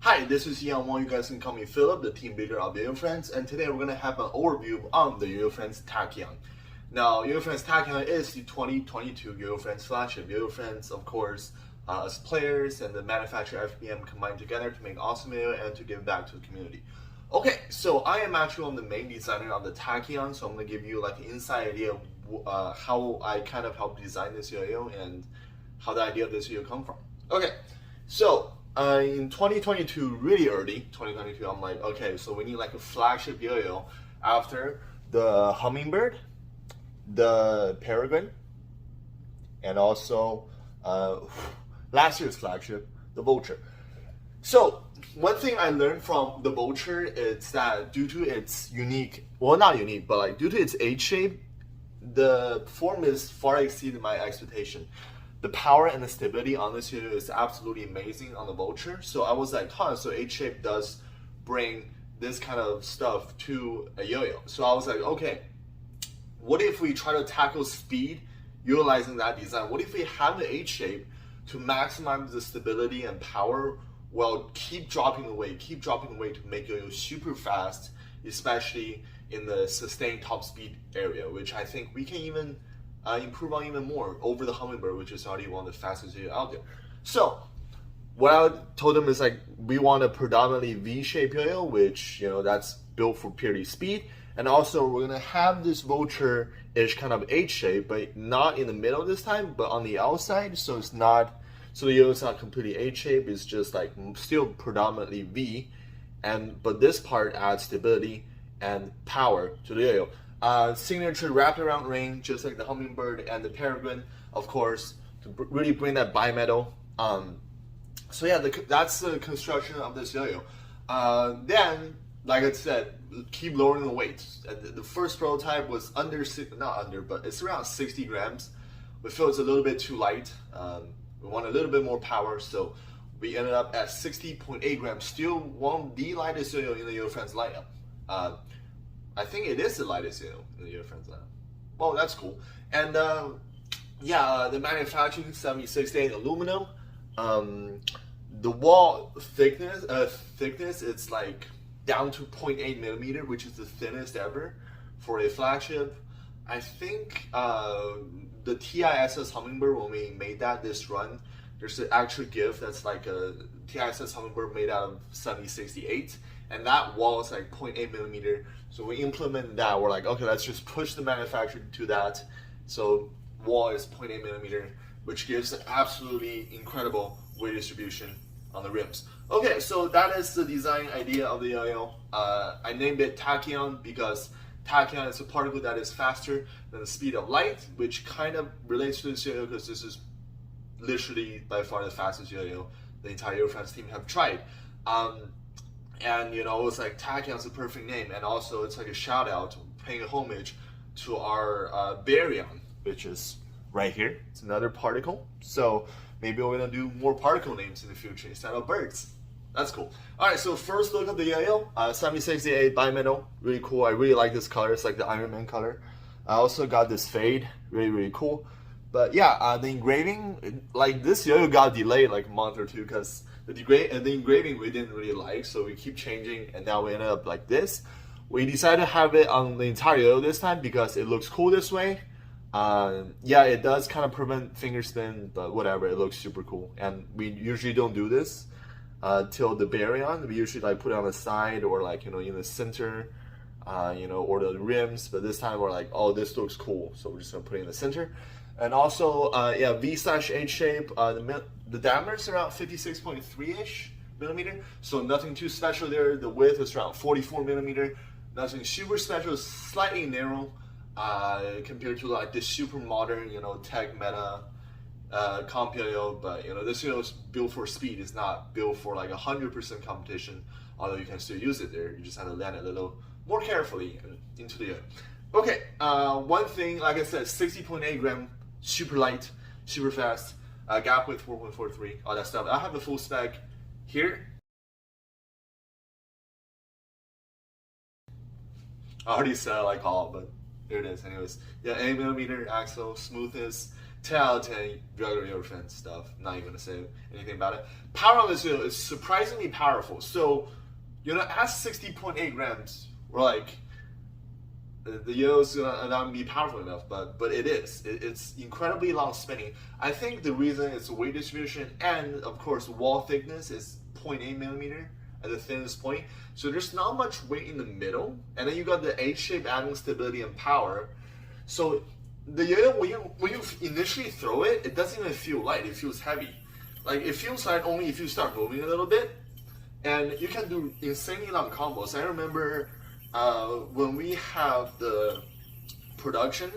Hi, this is Yoyo. You guys can call me Philip, the team leader of Yoyofriends, and today we're going to have an overview on the Yoyofriends Tachyon. Now, Yoyofriends Tachyon is the 2022 Yoyofriends flagship. Yoyofriends, of course, as players and the manufacturer FBM combined together to make awesome Yoyo and to give back to the community. Okay, so I am actually the main designer of the Tachyon, so I'm going to give you like an inside idea of how I kind of helped design this Yoyo and how the idea of this Yoyo come from. Okay, so in 2022, really early 2022, I'm like, okay, so we need like a flagship Yoyo after the Hummingbird, the Peregrine, and also last year's flagship, the Vulture. So one thing I learned from the Vulture is that due to its unique, well, not unique, but like due to its H shape, the performance far exceeded my expectation. The power and the stability on this Yoyo is absolutely amazing on the Vulture. So I was like, huh, so H-shape does bring this kind of stuff to a Yoyo. So I was like, okay, what if we try to tackle speed utilizing that design? What if we have the H-shape to maximize the stability and power while keep dropping the weight to make Yoyo super fast, especially in the sustained top speed area, which I think we can even improve on even more over the Hummingbird, which is already one of the fastest Yoyo out there. So what I told them is like, we want a predominantly V-shaped Yoyo, which, you know, that's built for purely speed. And also we're gonna have this Vulture-ish kind of H-shape, but not in the middle this time, but on the outside. So it's not, so the Yoyo is not completely H-shape, it's just like still predominantly V. But this part adds stability and power to the Yoyo. Signature wrapped around ring, just like the Hummingbird and the Peregrine, of course, to really bring that bimetal. So yeah, that's the construction of this Yoyo. Then, like I said, keep lowering the weight. The first prototype was but it's around 60 grams. We feel it's a little bit too light. We want a little bit more power, so we ended up at 60.8 grams. Still one of the lightest Yoyo in the Yoyofriends lineup. I think it is the lightest Yoyo in the Yoyofriends lineup. Well, that's cool. And the manufacturing 76-8 aluminum. The wall thickness, it's like down to 0.8 millimeter, which is the thinnest ever for a flagship. I think the TISS Hummingbird, when we made this run, there's an actual GIF that's like a TISS Hummingbird made out of 7068, and that wall is like 0.8 millimeter. So we implemented that. We're like, okay, let's just push the manufacturer to that. So wall is 0.8 millimeter, which gives an absolutely incredible weight distribution on the rims. Okay, so that is the design idea of the Yoyo. I named it Tachyon because tachyon is a particle that is faster than the speed of light, which kind of relates to this Yoyo because this is literally by far the fastest Yoyo the entire Yoyofriends team have tried. And you know, it's like Tachyon is a perfect name, and also it's like a shout out, paying a homage to our Baryon, which is right here. It's another particle. So maybe we're gonna do more particle names in the future instead of birds. That's cool. All right, so first look at the Yoyo, 7068 bimetal, really cool. I really like this color. It's like the Iron Man color. I also got this fade, really cool. But yeah, the engraving, like this Yoyo got delayed like a month or two because the engraving we didn't really like, so we keep changing, and now we ended up like this. We decided to have it on the entire Yoyo this time because it looks cool this way. Yeah, it does kind of prevent finger spin, but whatever, it looks super cool. And we usually don't do this till the Baryon. We usually like put it on the side or like, you know, in the center, you know, or the rims. But this time we're like, oh, this looks cool, so we're just gonna put it in the center. And also, yeah, V/H shape. The diameter is around 56.3-ish millimeter, so nothing too special there. The width is around 44 millimeter. Nothing super special, slightly narrow compared to like this super modern, you know, tech meta comp Yoyo. But you know, this Yoyo is built for speed. It's not built for like 100% competition. Although you can still use it there, you just have to land it a little more carefully into the Yoyo. Okay, one thing, like I said, 60.8 gram, super light, super fast, gap width 4.43, all that stuff. I have the full spec here. I already said like all, but here it is. Anyways, yeah, 8 millimeter axle, smoothness, 10 out of 10 regular Yoyofriends stuff. Not even gonna say anything about it. Power on this Yoyo is surprisingly powerful. So, at 60.8 grams, we're like, the Yoyo's gonna not be powerful enough, but it is. It's incredibly long spinning. I think the reason it's weight distribution and of course wall thickness is 0.8 millimeter at the thinnest point. So there's not much weight in the middle, and then you got the H shape adding stability and power. So the Yoyo, when you initially throw it, it doesn't even feel light. It feels heavy. Like it feels light only if you start moving a little bit, and you can do insanely long combos. I remember. When we have the production,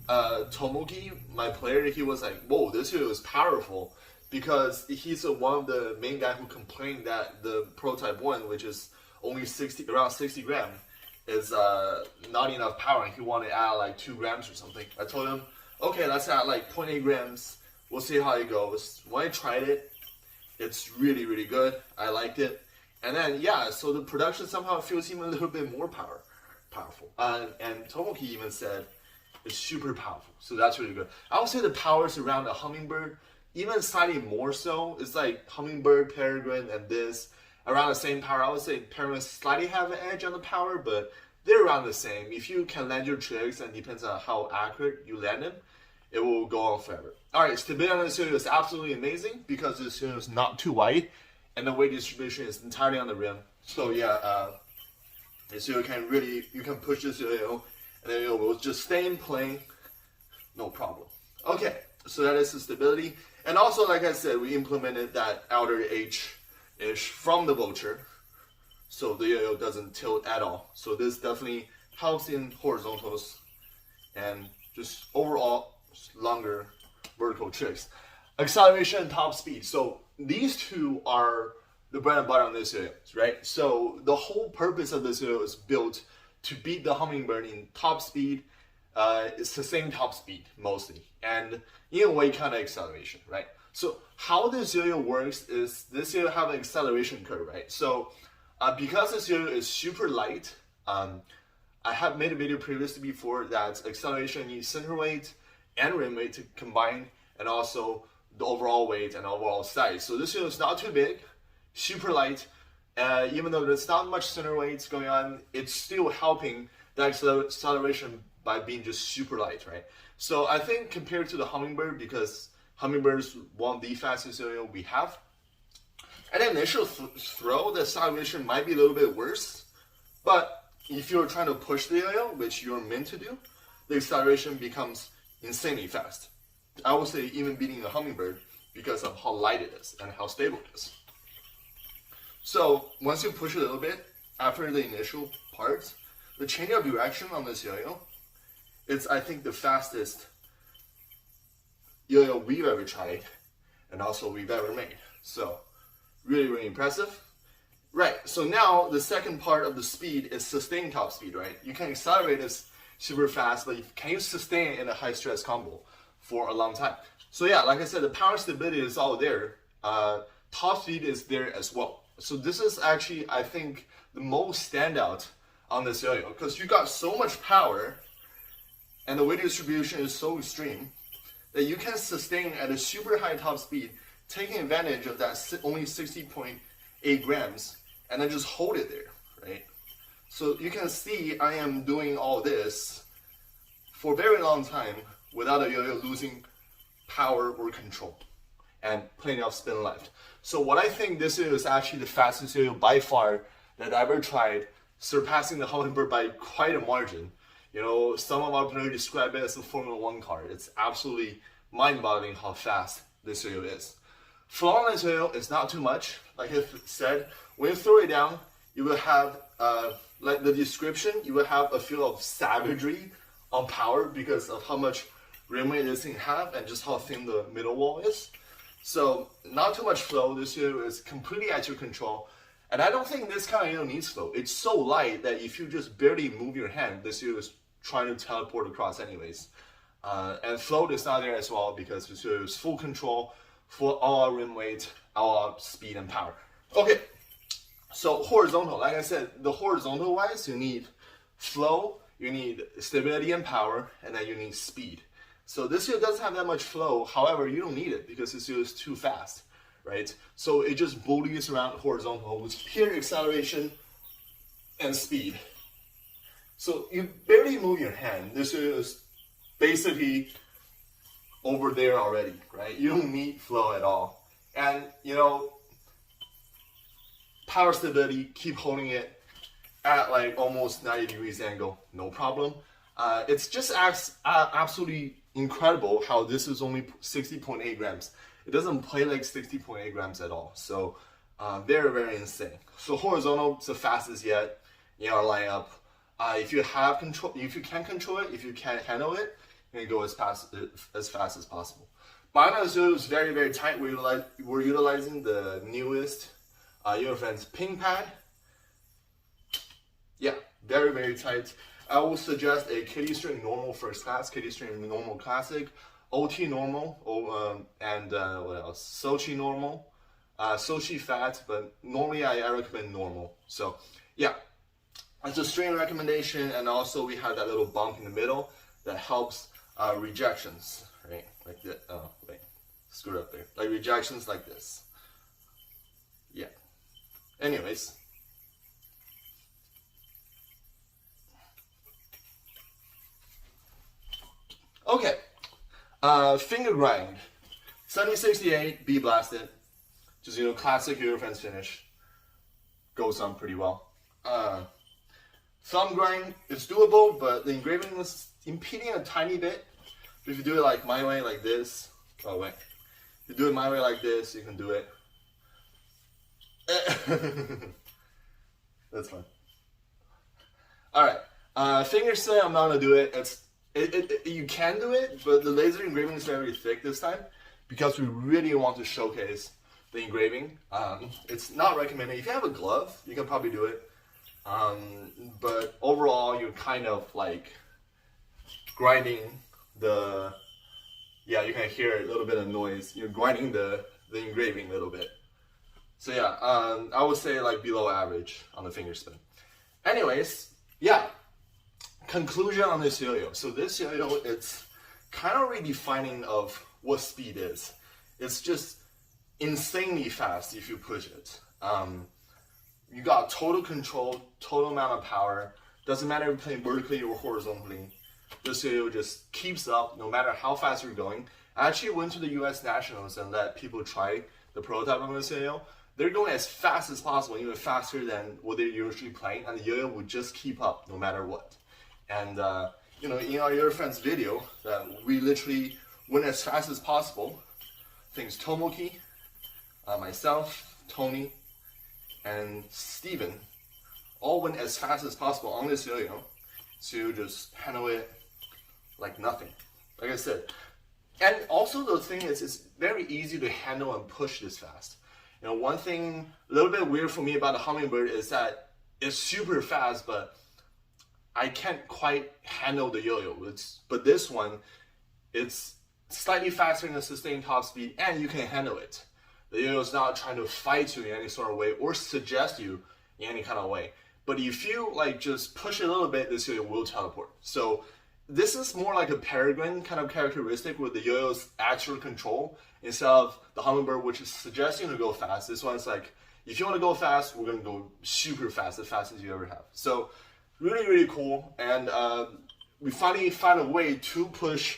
Tomoki, my player, he was like, whoa, this Yoyo is powerful, because he's one of the main guy who complained that the prototype 1, which is only around 60 grams, is not enough power, and he wanted to add like 2 grams or something. I told him, okay, let's add like 0.8 grams, we'll see how it goes. When I tried it, it's really, really good. I liked it. And then, yeah, so the production somehow feels even a little bit more powerful. And Tomoki even said it's super powerful. So that's really good. I would say the power is around the Hummingbird, even slightly more so. It's like Hummingbird, Peregrine, and this around the same power. I would say Peregrine slightly have an edge on the power, but they're around the same. If you can land your tricks, and depends on how accurate you land them, it will go on forever. Alright, stability on this Yoyo is absolutely amazing because this Yoyo is not too wide, and the weight distribution is entirely on the rim. So yeah, this Yoyo you can push this Yoyo, and then it will just stay in plane, no problem. Okay, so that is the stability. And also, like I said, we implemented that outer H-ish from the Vulture, so the Yoyo doesn't tilt at all. So this definitely helps in horizontals, and just overall longer vertical tricks. Acceleration and top speed. So these two are the bread and butter on this Yoyo, right? So the whole purpose of this Yoyo is built to beat the Hummingbird in top speed. It's the same top speed mostly, and in a way kind of acceleration, right? So how this Yoyo works is this Yoyo have an acceleration curve, right? So because this Yoyo is super light, I have made a video previously before that acceleration needs center weight and rim weight to combine, and also the overall weight and overall size. So this Yoyo is not too big, super light, even though there's not much center weight going on, it's still helping the acceleration by being just super light, right? So I think compared to the Hummingbird, because Hummingbird is one of the fastest Yoyo we have, at the initial throw, the acceleration might be a little bit worse, but if you're trying to push the Yoyo, which you're meant to do, the acceleration becomes insanely fast. I would say even beating the Hummingbird because of how light it is and how stable it is. So once you push a little bit, after the initial parts, the change of direction on this Yoyo, it's I think the fastest Yoyo we've ever tried, and also we've ever made. So really, really impressive. Right, so now the second part of the speed is sustained top speed, right? You can accelerate this super fast, but can you sustain it in a high stress combo for a long time? So yeah, like I said, the power stability is all there. Top speed is there as well. So this is actually, I think, the most standout on this Yoyo, because you got so much power and the weight distribution is so extreme that you can sustain at a super high top speed, taking advantage of that only 60.8 grams, and then just hold it there, right? So you can see I am doing all this for a very long time without a Yoyo losing power or control, and plenty of spin left. So what I think this is actually the fastest Yoyo by far that I've ever tried, surpassing the Hummingbird by quite a margin. You know, some of our players describe it as a Formula 1 car. It's absolutely mind-boggling how fast this Yoyo is. Flow on this Yoyo is not too much. Like I said, when you throw it down, you will have, like the description, you will have a feel of savagery on power because of how much rim weight this thing have and just how thin the middle wall is. So not too much flow. This Yoyo is completely at your control. And I don't think this kind of Yoyo needs flow. It's so light that if you just barely move your hand, this Yoyo is trying to teleport across anyways. And float is not there as well because this Yoyo is full control for all our rim weight, all our speed and power. Okay, so horizontal, like I said, the horizontal wise, you need flow, you need stability and power, and then you need speed. So this yo doesn't have that much flow. However, you don't need it because this yo is too fast, right? So it just bullies around horizontal with pure acceleration and speed. So you barely move your hand. This is basically over there already, right? You don't need flow at all. And power stability, keep holding it at like almost 90 degrees angle, no problem. It's just absolutely incredible how this is only 60.8 grams. It doesn't play like 60.8 grams at all. So very, very insane. So horizontal, it's the fastest yet in our lineup. If you have control, if you can control it, if you can handle it, you can go as fast as possible. But this is very, very tight. We're utilizing the newest Yoyofriends ping pad. Yeah, very, very tight. I will suggest a kiddie string normal first class, kiddie string normal classic, OT normal, and what else? Sochi normal, Sochi fat, but normally I recommend normal. So yeah, that's a string recommendation, and also we have that little bump in the middle that helps rejections, right? Like that. Oh wait, screwed up there. Like rejections like this. Yeah. Anyways. Okay, finger grind, 7068, B blasted, just classic Yoyofriends finish, goes on pretty well. Thumb grind is doable, but the engraving is impeding a tiny bit. If you do it like my way, like this, oh wait, if you do it my way like this, you can do it. That's fine. All right, finger set, I'm not gonna do it. You can do it, but the laser engraving is very thick this time because we really want to showcase the engraving. It's not recommended. If you have a glove, you can probably do it. But overall, you're kind of like grinding the, yeah, you can hear a little bit of noise. You're grinding the engraving a little bit. So yeah, I would say like below average on the finger spin. Anyways, yeah. Conclusion on this yo-yo. So this yo-yo, it's kind of redefining of what speed is. It's just insanely fast if you push it. You got total control, total amount of power. Doesn't matter if you're playing vertically or horizontally. This yo-yo just keeps up no matter how fast you're going. I actually went to the US Nationals and let people try the prototype of this yo-yo. They're going as fast as possible, even faster than what they're usually playing, and the yo-yo would just keep up no matter what. And in our Yoyofriends video, we literally went as fast as possible. Things Tomoki, myself, Tony, and Steven all went as fast as possible on this yo-yo to just handle it like nothing. Like I said. And also the thing is, it's very easy to handle and push this fast. One thing a little bit weird for me about the Hummingbird is that it's super fast, but I can't quite handle the yo-yo. But this one, it's slightly faster than the sustained top speed, and you can handle it. The yo-yo is not trying to fight you in any sort of way or suggest you in any kind of way. But if you like just push it a little bit, this yo-yo will teleport. So this is more like a peregrine kind of characteristic with the yo-yo's actual control instead of the Hummingbird, which is suggesting to go fast. This one's like, if you want to go fast, we're going to go super fast, as fast as you ever have. So really, really cool. And we finally found a way to push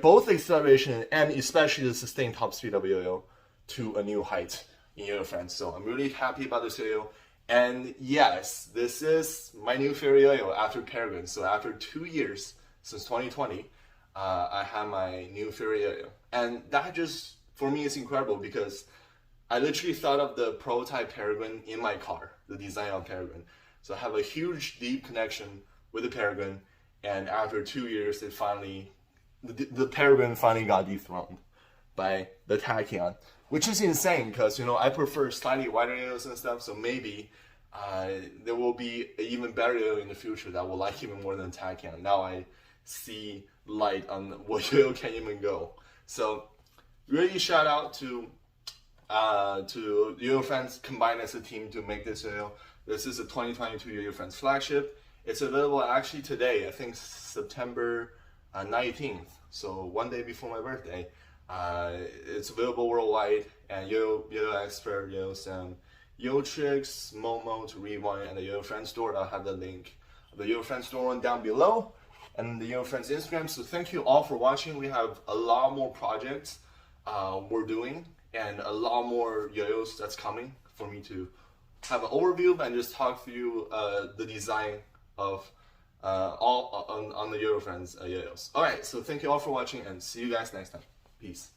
both acceleration and especially the sustained top speed of a yo-yo to a new height in Yoyofriends. So I'm really happy about this yo-yo. And yes, this is my new favorite yo-yo after Peregrine. So after 2 years, since 2020, I have my new favorite yo-yo. And that just, for me, is incredible because I literally thought of the prototype Peregrine in my car, the design of Peregrine. So I have a huge, deep connection with the Peregrine. And after 2 years, it finally, the Peregrine finally got dethroned by the Tachyon, which is insane because, I prefer slightly wider yo-yos and stuff. So maybe there will be an even better yo-yo in the future that will like even more than Tachyon. Now I see light on what yo-yo can even go. So really shout out to Yoyofriends combined as a team to make this yo-yo. This is a 2022 Yoyofriends flagship. It's available actually today, I think September 19th. So one day before my birthday, it's available worldwide, and Yoyo Expert, Yoyo Sam, Yoyo Tricks, Momo to Rewind, and the Yoyo Friends store. I'll have the link of the Yoyo Friends store one down below, and the Yoyo Friends Instagram. So thank you all for watching. We have a lot more projects we're doing, and a lot more Yoyos that's coming for me to have an overview and just talk through the design of all on the Yoyofriends Yoyos. Alright, so thank you all for watching, and see you guys next time. Peace.